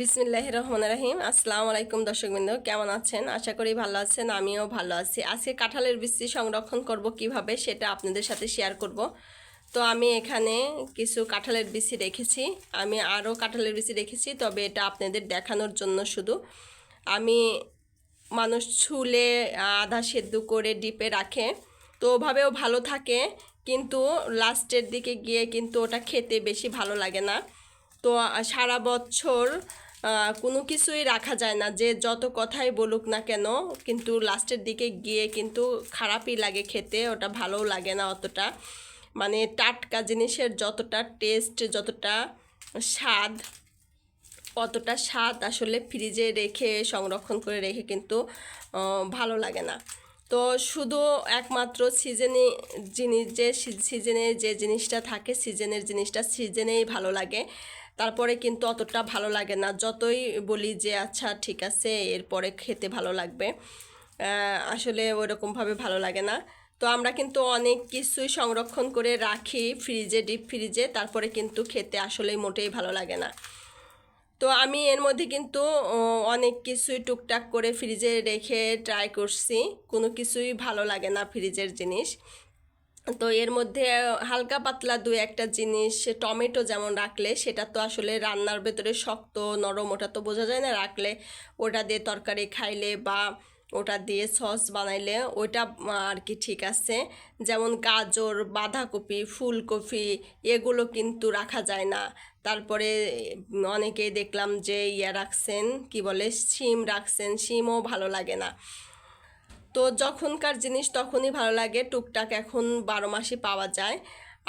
বিসমিল্লাহির রহমানির রহিম। আসসালামু আলাইকুম দর্শকবৃন্দ, কেমন আছেন? আশা করি ভালো আছেন। আমিও ভালো আছি। আজকে কাঁঠালের বিচি সংরক্ষণ করব কিভাবে সেটা আপনাদের সাথে শেয়ার করব। তো আমি এখানে কিছু কাঁঠালের বিচি রেখেছি, আমি আরও কাঁঠালের বিচি রেখেছি, তবে এটা আপনাদের দেখানোর জন্য শুধু। আমি মানুষ ছুলে আধা সেদ্ধ করে ডিপে রাখে, তো ওভাবেও ভালো থাকে, কিন্তু লাস্টের দিকে গিয়ে কিন্তু ওটা খেতে বেশি ভালো লাগে না। তো সারা বছর কোনো কিছুই রাখা যায় না, যে যত কথাই বলুক না কেন, কিন্তু লাস্টের দিকে গিয়ে কিন্তু খারাপই লাগে খেতে, ওটা ভালোও লাগে না অতটা। মানে টাটকা জিনিসের যতটা টেস্ট, যতটা স্বাদ, অতটা স্বাদ আসলে ফ্রিজে রেখে সংরক্ষণ করে রেখে কিন্তু ভালো লাগে না। তো শুধু একমাত্র সিজনে জিনিস, যে সিজনে যে জিনিসটা থাকে, সিজনের জিনিসটা সিজনেই ভালো লাগে, তারপরে কিন্তু অতটা ভালো লাগে না। যতই বলি যে আচ্ছা ঠিক আছে এরপরে খেতে ভালো লাগবে, আসলে ওরকমভাবে ভালো লাগে না। তো আমরা কিন্তু অনেক কিছুই সংরক্ষণ করে রাখি ফ্রিজে, ডিপ ফ্রিজে, তারপরে কিন্তু খেতে আসলেই মোটেই ভালো লাগে না। তো আমি এর মধ্যে কিন্তু অনেক কিছুই টুকটাক করে ফ্রিজে রেখে ট্রাই করছি, কোনো কিছুই ভালো লাগে না ফ্রিজের জিনিস। তো এর মধ্যে হালকা পাতলা দু একটা জিনিস, টমেটো যেমন রাখলে সেটা তো আসলে রান্নার ভেতরে শক্ত নরম, ওটা তো বোঝা যায় না, রাখলে ওটা দিয়ে তরকারি খাইলে বা ওটা দিয়ে সস বানাইলে ওইটা আর কি ঠিক আছে। যেমন গাজর, বাঁধাকপি, ফুলকপি এগুলো কিন্তু রাখা যায় না। তারপরে অনেকেই দেখলাম যে রাখছেন, কি বলে, শিম রাখছেন, শিমও ভালো লাগে না। তো যখনকার জিনিস তখনই ভালো লাগে, টুকটাক এখন 12 মাসই পাওয়া যায়।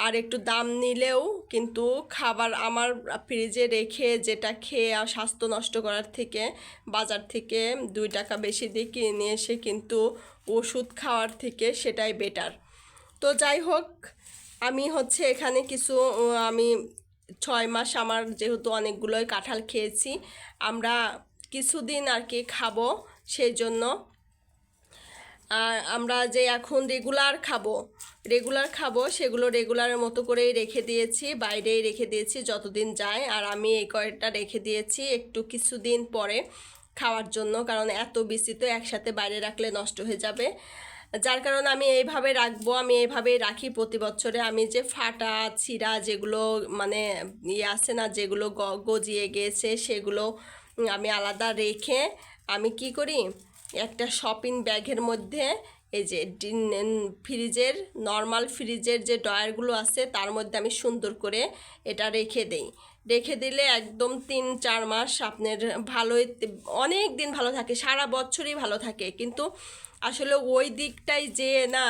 আর একটু দাম নিলেও কিন্তু খাবার আমার ফ্রিজে রেখে যেটা খেয়ে আর স্বাস্থ্য নষ্ট করার থেকে বাজার থেকে 2 টাকা বেশি দিয়ে কিনে নিয়ে এসে কিন্তু ওষুধ খাওয়ার থেকে সেটাই বেটার। তো যাই হোক, আমি হচ্ছে এখানে কিছু আমি 6 মাস আমার যেহেতু অনেকগুলোই কাঁঠাল খেয়েছি, আমরা কিছুদিন আর কি খাবো, সেই জন্য আর আমরা যে এখন রেগুলার খাবো সেগুলো রেগুলারের মতো করেই রেখে দিয়েছি, বাইরেই রেখে দিয়েছি যতদিন যায়। আর আমি এই কয়েকটা রেখে দিয়েছি একটু কিছুদিন পরে খাওয়ার জন্য, কারণ এত বেশি তো একসাথে বাইরে রাখলে নষ্ট হয়ে যাবে। যার কারণে আমি এইভাবে রাখবো, আমি এইভাবেই রাখি প্রতি বছরে। আমি যে ফাটা ছিঁড়া যেগুলো মানে আছে না, যেগুলো গজিয়ে গিয়েছে সেগুলো আমি আলাদা রেখে আমি কি করি, একটা শপিং ব্যাগের মধ্যে এই যে ফ্রিজের নর্মাল ফ্রিজের যে ড্রয়ারগুলো আছে তার মধ্যে আমি সুন্দর করে এটা রেখে দিলে একদম 3-4 মাস আপনার ভালোই, অনেক দিন ভালো থাকে, সারা বছরই ভালো থাকে। কিন্তু আসলে ওই দিকটাই যে না,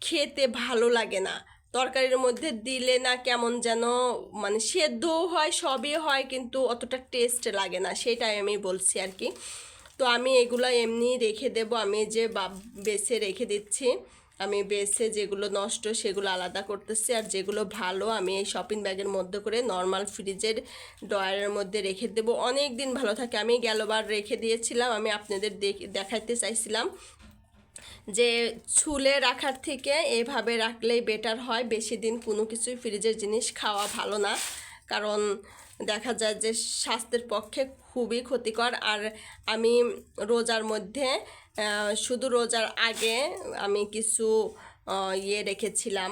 খেতে ভালো লাগে না, তরকারির মধ্যে দিলে না কেমন যেন, মানে সেদ্ধও হয় সবই হয় কিন্তু অতটা টেস্ট লাগে না, সেটাই আমি বলছি আর কি। তো আমি এগুলো এমনি রেখে দেব, আমি যে বেছে রেখে দিচ্ছি, আমি বেছে যেগুলো নষ্ট সেগুলো আলাদা করতেছি, আর যেগুলো ভালো আমি এই শপিং ব্যাগের মধ্যে করে নর্মাল ফ্রিজের ড্রয়ারের মধ্যে রেখে দেব, অনেক দিন ভালো থাকে। আমি গেলবার রেখে দিয়েছিলাম, আমি আপনাদের দেখাইতে চাইছিলাম যে ছুলে রাখার থেকে এভাবে রাখলেই বেটার হয়। বেশি দিন কোনো কিছুই ফ্রিজের জিনিস খাওয়া ভালো না, কারণ দেখা যায় যে স্বাস্থ্যের পক্ষে খুবই ক্ষতিকর। আর আমি রোজার মধ্যে শুধু রোজার আগে আমি কিছু রেখেছিলাম,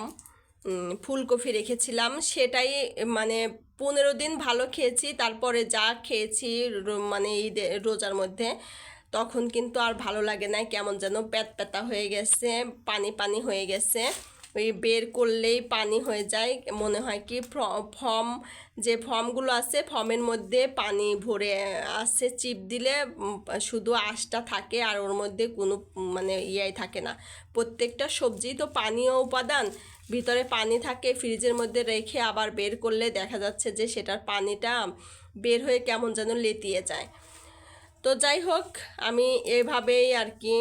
ফুলকপি রেখেছিলাম, সেটাই মানে 15 দিন ভালো খেয়েছি। তারপরে যা খেয়েছি মানে রোজার মধ্যে, তখন কিন্তু আর ভালো লাগে না, কেমন যেন প্যাতা হয়ে গেছে, পানি পানি হয়ে গেছে, ওই বের করলেই পানি হয়ে যায়, মনে হয় কি ফর্ম, যে ফর্মগুলো আছে ফর্মের মধ্যে পানি ভরে আছে, চিপ দিলে শুধু আঁশটা থাকে আর ওর মধ্যে কোনো মানে থাকে না। প্রত্যেকটা সবজি তো পানীয় উপাদান, ভিতরে পানি থাকে, ফ্রিজের মধ্যে রেখে আবার বের করলে দেখা যাচ্ছে যে সেটার পানিটা বের হয়ে কেমন যেন লেতিয়ে যায়। তো যাই হোক, আমি এভাবেই আর কি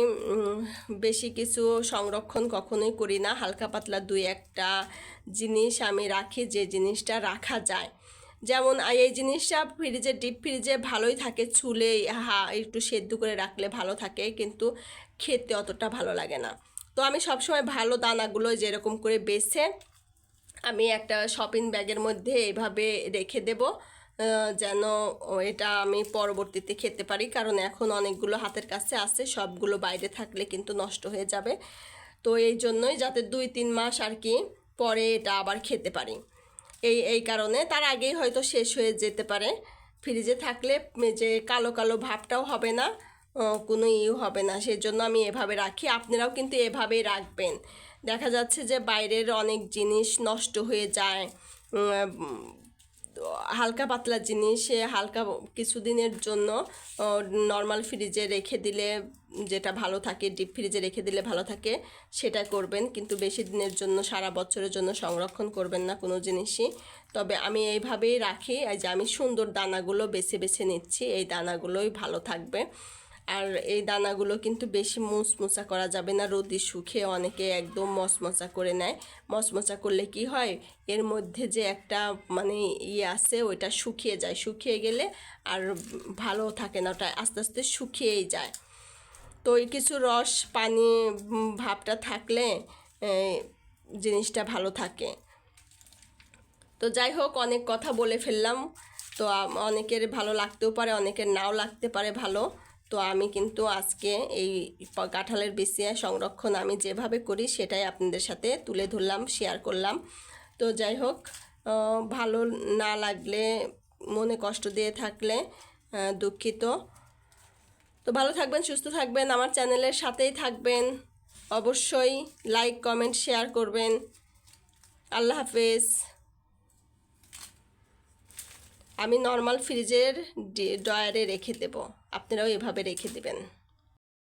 বেশি কিছু সংরক্ষণ কখনোই করি না, হালকা পাতলা 2-1টা জিনিস আমি রাখি, যে জিনিসটা রাখা যায়। যেমন এই জিনিসটা ফ্রিজে, ডিপ ফ্রিজে ভালোই থাকে, ছুলে একটু সেদ্ধ করে রাখলে ভালো থাকে, কিন্তু খেতে অতটা ভালো লাগে না। তো আমি সবসময় ভালো দানাগুলো যেরকম করে বেছে আমি একটা শপিং ব্যাগের মধ্যে এইভাবে রেখে দেব, যেন এটা আমি পরবর্তীতে খেতে পারি, কারণ এখন অনেকগুলো হাতের কাছে আছে, সবগুলো বাইরে থাকলে কিন্তু নষ্ট হয়ে যাবে। তো এই জন্যই যাতে 2-3 মাস আর কি পরে এটা আবার খেতে পারি, এই কারণে। তার আগেই হয়তো শেষ হয়ে যেতে পারে। ফ্রিজে থাকলে যে কালো কালো ভাবটাও হবে না, কোনো হবে না, সেজন্য আমি এভাবে রাখি। আপনারাও কিন্তু এভাবেই রাখবেন। দেখা যাচ্ছে যে বাইরের অনেক জিনিস নষ্ট হয়ে যায়, হালকা পাতলা জিনিস হালকা কিছুদিনের জন্য নর্মাল ফ্রিজে রেখে দিলে যেটা ভালো থাকে, ডিপ ফ্রিজে রেখে দিলে ভালো থাকে, সেটা করবেন। কিন্তু বেশি দিনের জন্য, সারা বছরের জন্য সংরক্ষণ করবেন না কোনো জিনিসই। তবে আমি এইভাবেই রাখি। এই যে আমি সুন্দর দানাগুলো বেছে বেছে নিচ্ছি, এই দানাগুলোই ভালো থাকবে। আর এই দানাগুলো কিন্তু বেশি মুচমুচা করা যাবে না, রোদে শুকিয়ে অনেকে একদম মচমচা করে নেয়। মচমচা করলে কি হয়, এর মধ্যে যে একটা মানে আছে ওইটা শুকিয়ে যায়, শুকিয়ে গেলে আর ভালো থাকে না, ওটা আস্তে আস্তে শুকিয়েই যায়। তো ওই কিছু রস পানি ভাবটা থাকলে জিনিসটা ভালো থাকে। তো যাই হোক, অনেক কথা বলে ফেললাম। তো অনেকের ভালো লাগতেও পারে, অনেকের নাও লাগতে পারে ভালো। তো আমি কিন্তু আজকে এই কাঁঠালের বিচি সংরক্ষণ আমি যেভাবে করি সেটাই আপনাদের সাথে তুলে ধরলাম, শেয়ার করলাম। তো যাই হোক, ভালো না লাগলে, মনে কষ্ট দিয়ে থাকলে দুঃখিত। তো ভালো থাকবেন, সুস্থ থাকবেন, আমার চ্যানেলের সাথেই থাকবেন। অবশ্যই লাইক, কমেন্ট, শেয়ার করবেন। আল্লাহ হাফেজ। আমি নর্মাল ফ্রিজের ড্রয়ারে রেখে দেব, আপনারাও এভাবে রেখে দেবেন।